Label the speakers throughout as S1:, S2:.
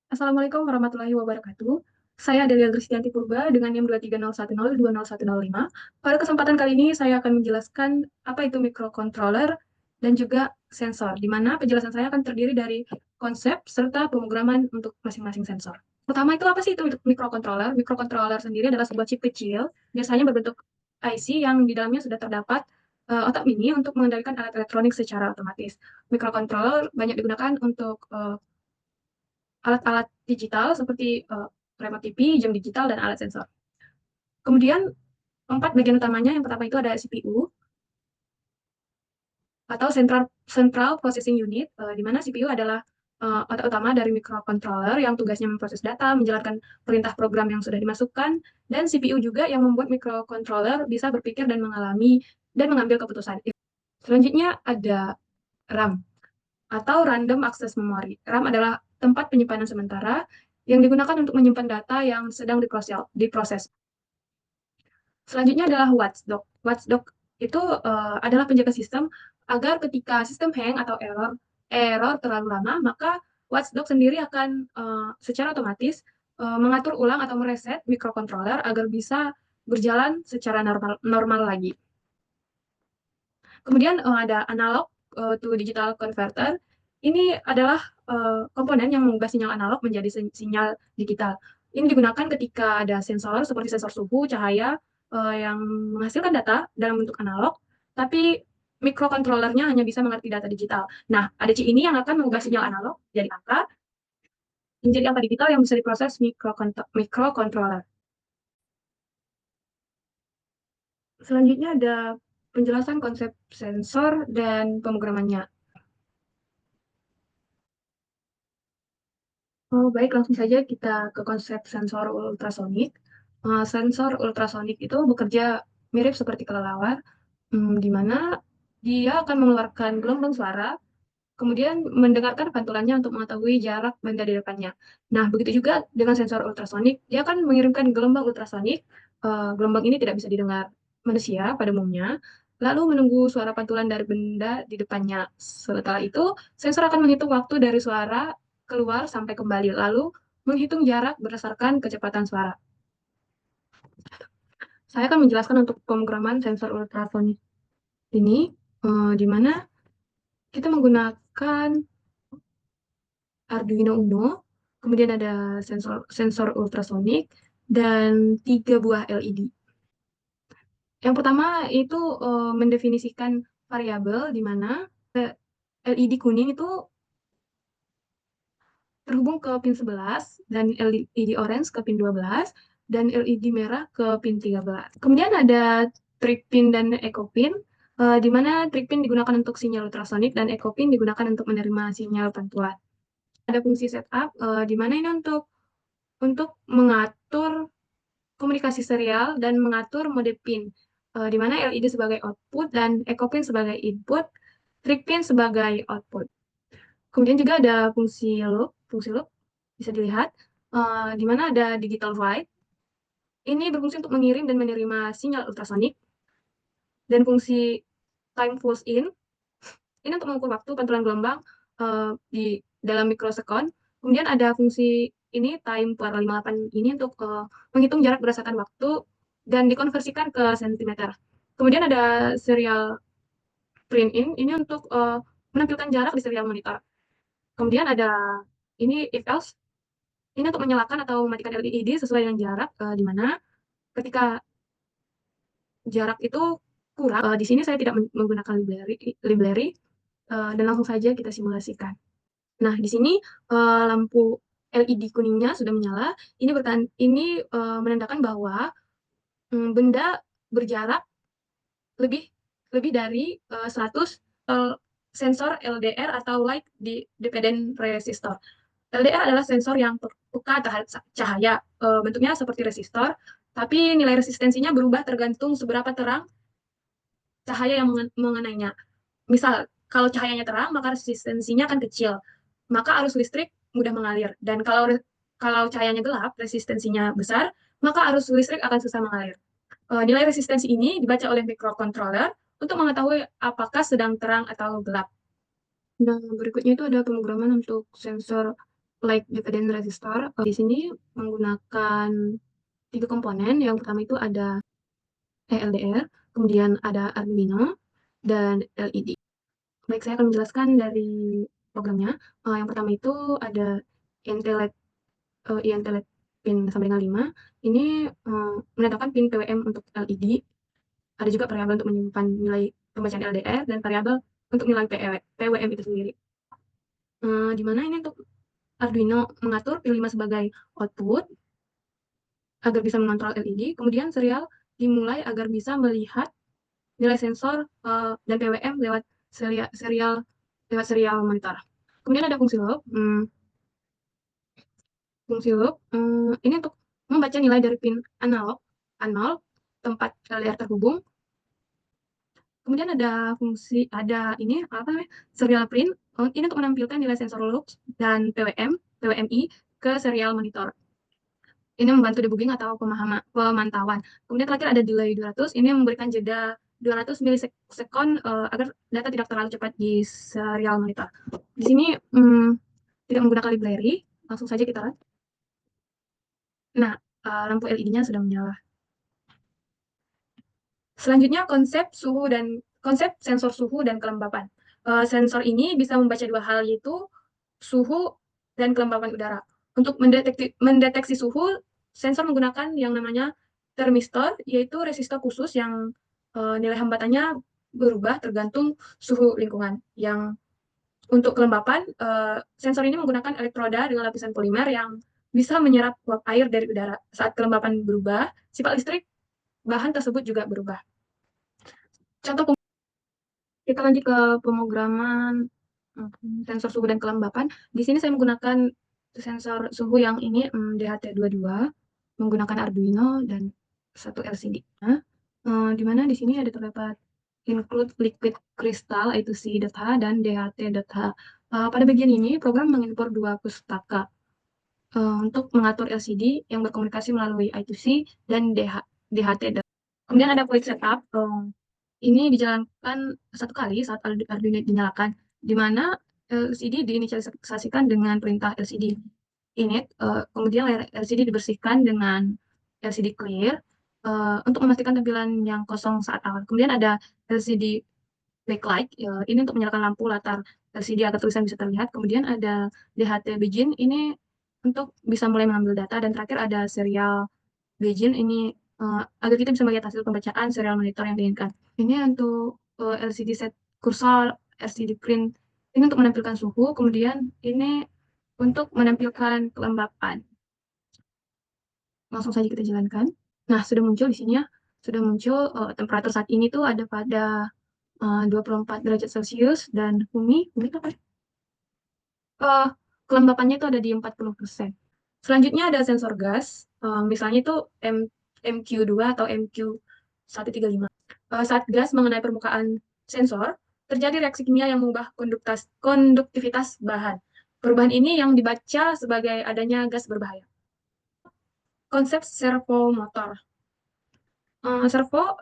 S1: Assalamualaikum warahmatullahi wabarakatuh. Saya Delia Kristianti Purba dengan NIM 230102005. Pada kesempatan kali ini saya akan menjelaskan apa itu microcontroller dan juga sensor, di mana penjelasan saya akan terdiri dari konsep serta pemrograman untuk masing-masing sensor. Pertama itu apa sih itu microcontroller? Microcontroller sendiri adalah sebuah chip kecil, biasanya berbentuk IC yang di dalamnya sudah terdapat otak mini untuk mengendalikan alat elektronik secara otomatis. Microcontroller banyak digunakan untuk alat-alat digital seperti remote TV, jam digital, dan alat sensor. Kemudian, empat bagian utamanya, yang pertama itu ada CPU, atau Central Processing Unit, di mana CPU adalah otak utama dari microcontroller yang tugasnya memproses data, menjalankan perintah program yang sudah dimasukkan, dan CPU juga yang membuat microcontroller bisa berpikir dan mengambil keputusan. Selanjutnya ada RAM, atau Random Access Memory. RAM adalah tempat penyimpanan sementara yang digunakan untuk menyimpan data yang sedang diproses. Selanjutnya adalah watchdog. Watchdog itu adalah penjaga sistem agar ketika sistem hang atau error terlalu lama, maka watchdog sendiri akan secara otomatis mengatur ulang atau mereset microcontroller agar bisa berjalan secara normal lagi. Kemudian ada analog to digital converter. Ini adalah komponen yang mengubah sinyal analog menjadi sinyal digital. Ini digunakan ketika ada sensor seperti sensor suhu, cahaya yang menghasilkan data dalam bentuk analog, tapi mikrokontrolernya hanya bisa mengerti data digital. Nah, ADC ini yang akan mengubah sinyal analog jadi angka menjadi angka digital yang bisa diproses mikrokontroler. Selanjutnya ada penjelasan konsep sensor dan pemrogramannya. Oh, baik, langsung saja kita ke konsep sensor ultrasonik. Sensor ultrasonik itu bekerja mirip seperti kelelawar, di mana dia akan mengeluarkan gelombang suara, kemudian mendengarkan pantulannya untuk mengetahui jarak benda di depannya. Nah, begitu juga dengan sensor ultrasonik, dia akan mengirimkan gelombang ultrasonik. Gelombang ini tidak bisa didengar manusia pada umumnya, lalu menunggu suara pantulan dari benda di depannya. Setelah itu, sensor akan menghitung waktu dari suara keluar sampai kembali, lalu menghitung jarak berdasarkan kecepatan suara. Saya akan menjelaskan untuk pemrograman sensor ultrasonik ini, di mana kita menggunakan Arduino Uno, kemudian ada sensor ultrasonik, dan 3 buah LED. Yang pertama itu mendefinisikan variabel di mana LED kuning itu terhubung ke pin 11 dan LED orange ke pin 12 dan LED merah ke pin 13. Kemudian ada trig pin dan echo pin, di mana trig pin digunakan untuk sinyal ultrasonik dan echo pin digunakan untuk menerima sinyal pantulan. Ada fungsi setup, di mana ini untuk mengatur komunikasi serial dan mengatur mode pin, di mana LED sebagai output dan echo pin sebagai input, trig pin sebagai output. Kemudian juga ada fungsi loop bisa dilihat, di mana ada digital write. Ini berfungsi untuk mengirim dan menerima sinyal ultrasonik, dan fungsi time pulse in ini untuk mengukur waktu pantulan gelombang di dalam mikrosekon. Kemudian ada fungsi ini time per 58 ini untuk menghitung jarak berdasarkan waktu dan dikonversikan ke sentimeter. Kemudian ada serial print in ini untuk menampilkan jarak di serial monitor. Kemudian ada ini if else ini untuk menyalakan atau mematikan LED sesuai dengan jarak, di mana ketika jarak itu kurang. Di sini saya tidak menggunakan library, dan langsung saja kita simulasikan. Nah, di sini lampu LED kuningnya sudah menyala. Ini menandakan bahwa benda berjarak lebih lebih dari 100 sensor LDR atau Light Dependent Resistor. LDR adalah sensor yang peka terhadap cahaya, bentuknya seperti resistor, tapi nilai resistensinya berubah tergantung seberapa terang cahaya yang mengenainya. Misal, kalau cahayanya terang, maka resistensinya akan kecil, maka arus listrik mudah mengalir. Dan kalau cahayanya gelap, resistensinya besar, maka arus listrik akan susah mengalir. Nilai resistensi ini dibaca oleh microcontroller untuk mengetahui apakah sedang terang atau gelap. Nah, berikutnya itu ada pemrograman untuk sensor like dividend resistor. Di sini menggunakan 3 komponen. Yang pertama itu ada LDR, kemudian ada Arduino, dan LED. Baik, saya akan menjelaskan dari programnya. Yang pertama itu ada Intellet, INTLED pin sampai dengan 5. Ini menandakan pin PWM untuk LED. Ada juga variabel untuk menyimpan nilai pembacaan LDR dan variabel untuk nilai PWM itu sendiri. Di mana ini untuk Arduino mengatur pin 5 sebagai output agar bisa mengontrol LED, kemudian serial dimulai agar bisa melihat nilai sensor dan PWM lewat serial monitor. Kemudian ada fungsi loop. Ini untuk membaca nilai dari pin analog A0 tempat LDR terhubung. Kemudian ada ini apa namanya, serial print. Ini untuk menampilkan nilai sensor loops dan PWMI ke serial monitor. Ini membantu debugging atau pemantauan. Kemudian terakhir ada delay 200. Ini memberikan jeda 200 milisekund agar data tidak terlalu cepat di serial monitor. Di sini tidak menggunakan library. Langsung saja kita lihat. Nah, lampu LED-nya sudah menyala. Selanjutnya konsep sensor suhu dan kelembapan. Sensor ini bisa membaca dua hal, yaitu suhu dan kelembapan udara. Untuk mendeteksi suhu, sensor menggunakan yang namanya termistor, yaitu resistor khusus yang nilai hambatannya berubah tergantung suhu lingkungan. Yang untuk kelembapan, sensor ini menggunakan elektroda dengan lapisan polimer yang bisa menyerap uap air dari udara. Saat kelembapan berubah, sifat listrik bahan tersebut juga berubah. Contoh, kita lanjut ke pemrograman sensor suhu dan kelembapan. Di sini saya menggunakan sensor suhu yang ini DHT22, menggunakan Arduino dan satu LCD. Di mana di sini ada terdapat include liquid crystal I2C.H dan DHT.H. Pada bagian ini, program mengimpor dua pustaka untuk mengatur LCD yang berkomunikasi melalui I2C dan DHT. Kemudian ada quick setup. Ini dijalankan satu kali saat Arduino dinyalakan, di mana LCD diinisialisasikan dengan perintah LCD init, kemudian layar LCD dibersihkan dengan LCD clear untuk memastikan tampilan yang kosong saat awal. Kemudian ada LCD backlight, ini untuk menyalakan lampu latar LCD agar tulisan bisa terlihat. Kemudian ada DHT begin, ini untuk bisa mulai mengambil data. Dan terakhir ada serial begin, ini agar kita bisa melihat hasil pembacaan serial monitor yang diinginkan. Ini untuk LCD set kursor, LCD print. Ini untuk menampilkan suhu, kemudian ini untuk menampilkan kelembapan. Langsung saja kita jalankan. Nah, sudah muncul di sini ya. Sudah muncul temperatur saat ini tuh ada pada 24 derajat Celcius dan Humi apa? Kelembapannya itu ada di 40%. Selanjutnya ada sensor gas, misalnya itu MQ2 atau MQ135. Saat gas mengenai permukaan sensor, terjadi reaksi kimia yang mengubah konduktivitas bahan. Perubahan ini yang dibaca sebagai adanya gas berbahaya. Konsep servo motor. Servo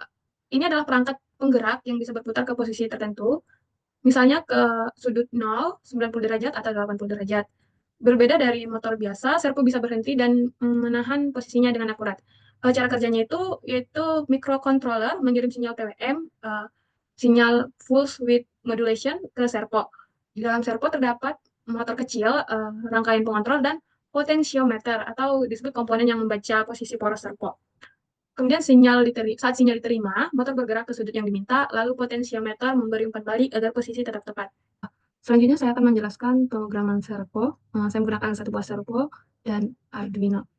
S1: ini adalah perangkat penggerak yang bisa berputar ke posisi tertentu, misalnya ke sudut 0, 90 derajat atau 80 derajat. Berbeda dari motor biasa, servo bisa berhenti dan menahan posisinya dengan akurat. Cara kerjanya yaitu microcontroller mengirim sinyal PWM, sinyal pulse width modulation ke servo. Di dalam servo terdapat motor kecil, rangkaian pengontrol, dan potentiometer atau disebut komponen yang membaca posisi poros servo. Kemudian saat sinyal diterima, motor bergerak ke sudut yang diminta, lalu potentiometer memberi umpan balik agar posisi tetap tepat. Selanjutnya saya akan menjelaskan pemrograman servo. Saya menggunakan satu buah servo dan Arduino.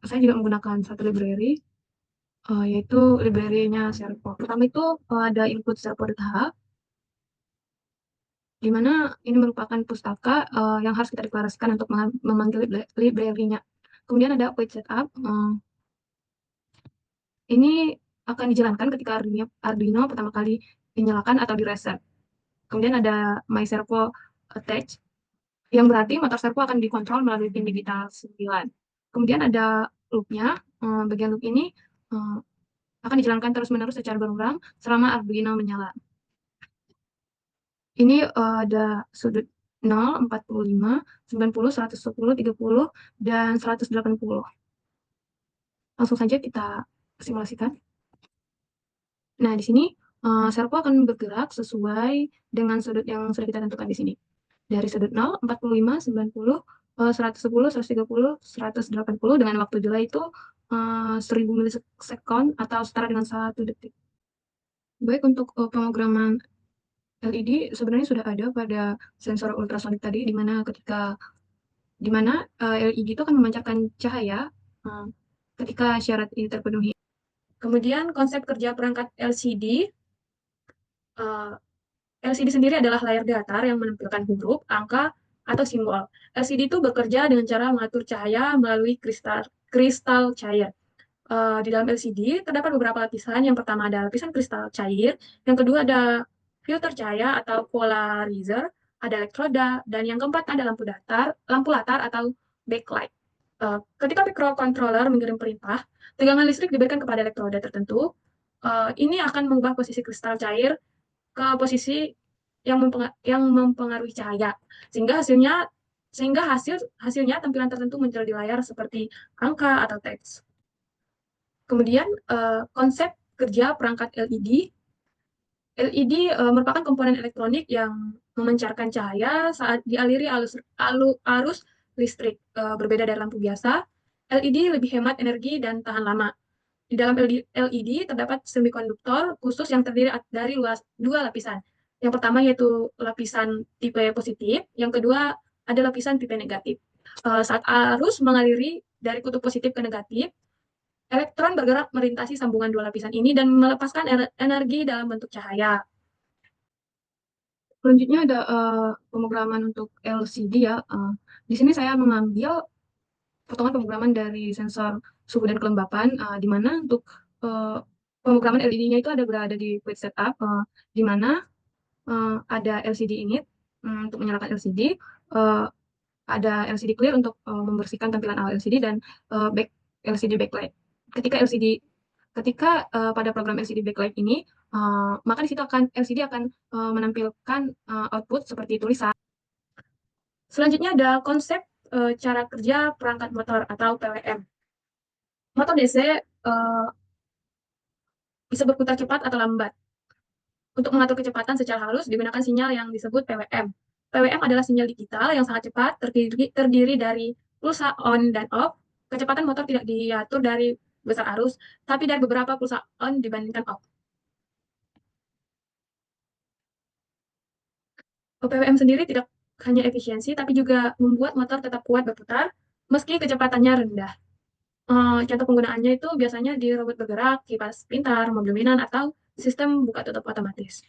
S1: Saya juga menggunakan satu library, yaitu library-nya servo. Pertama itu ada input servo.h, di mana ini merupakan pustaka yang harus kita deklarasikan untuk memanggil library-nya. Kemudian ada quick setup. Ini akan dijalankan ketika Arduino pertama kali dinyalakan atau di reset. Kemudian ada my servo attach, yang berarti motor servo akan dikontrol melalui pin digital 9. Kemudian ada loop-nya. Bagian loop ini akan dijalankan terus-menerus secara berulang selama Arduino menyala. Ini ada sudut 0, 45, 90, 110, 30, dan 180. Langsung saja kita simulasikan. Nah, di sini servo akan bergerak sesuai dengan sudut yang sudah kita tentukan di sini. Dari sudut 0, 45, 90, 110, 130, 180 dengan waktu delay itu 1000 milisekund atau setara dengan 1 detik. Baik, untuk pemrograman LED sebenarnya sudah ada pada sensor ultrasonik tadi, di mana LED itu akan memancarkan cahaya eh, ketika syarat ini terpenuhi. Kemudian konsep kerja perangkat LCD. LCD sendiri adalah layar datar yang menampilkan huruf, angka, atau simbol. LCD itu bekerja dengan cara mengatur cahaya melalui kristal kristal cair. Di dalam LCD terdapat beberapa lapisan. Yang pertama ada lapisan kristal cair, yang kedua ada filter cahaya atau polarizer, ada elektroda, dan yang keempat ada lampu latar atau backlight. Ketika microcontroller mengirim perintah, tegangan listrik diberikan kepada elektroda tertentu. Ini akan mengubah posisi kristal cair ke posisi yang mempengaruhi cahaya, sehingga hasilnya tampilan tertentu muncul di layar seperti angka atau teks. Kemudian konsep kerja perangkat LED. LED merupakan komponen elektronik yang memancarkan cahaya saat dialiri arus listrik. Berbeda dari lampu biasa, LED lebih hemat energi dan tahan lama. Di dalam LED terdapat semikonduktor khusus yang terdiri dari dua lapisan. Yang pertama yaitu lapisan tipe positif, yang kedua ada lapisan tipe negatif. Saat arus mengaliri dari kutub positif ke negatif, elektron bergerak melintasi sambungan dua lapisan ini dan melepaskan energi dalam bentuk cahaya. Selanjutnya ada pemrograman untuk LCD ya. Di sini saya mengambil potongan pemrograman dari sensor suhu dan kelembapan, di mana untuk pemrograman LED-nya itu berada di quick setup, di mana ada LCD init untuk menyalakan LCD, ada LCD clear untuk membersihkan tampilan awal LCD, dan LCD backlight. Ketika pada program LCD backlight ini, maka di situ LCD akan menampilkan output seperti tulisan. Selanjutnya ada konsep cara kerja perangkat motor atau PWM. Motor DC bisa berputar cepat atau lambat. Untuk mengatur kecepatan secara halus digunakan sinyal yang disebut PWM. PWM adalah sinyal digital yang sangat cepat, terdiri dari pulsa on dan off. Kecepatan motor tidak diatur dari besar arus, tapi dari beberapa pulsa on dibandingkan off. PWM sendiri tidak hanya efisiensi, tapi juga membuat motor tetap kuat berputar meski kecepatannya rendah. Contoh penggunaannya itu biasanya di robot bergerak, kipas pintar, mobil mainan, atau sistem buka tutup otomatis.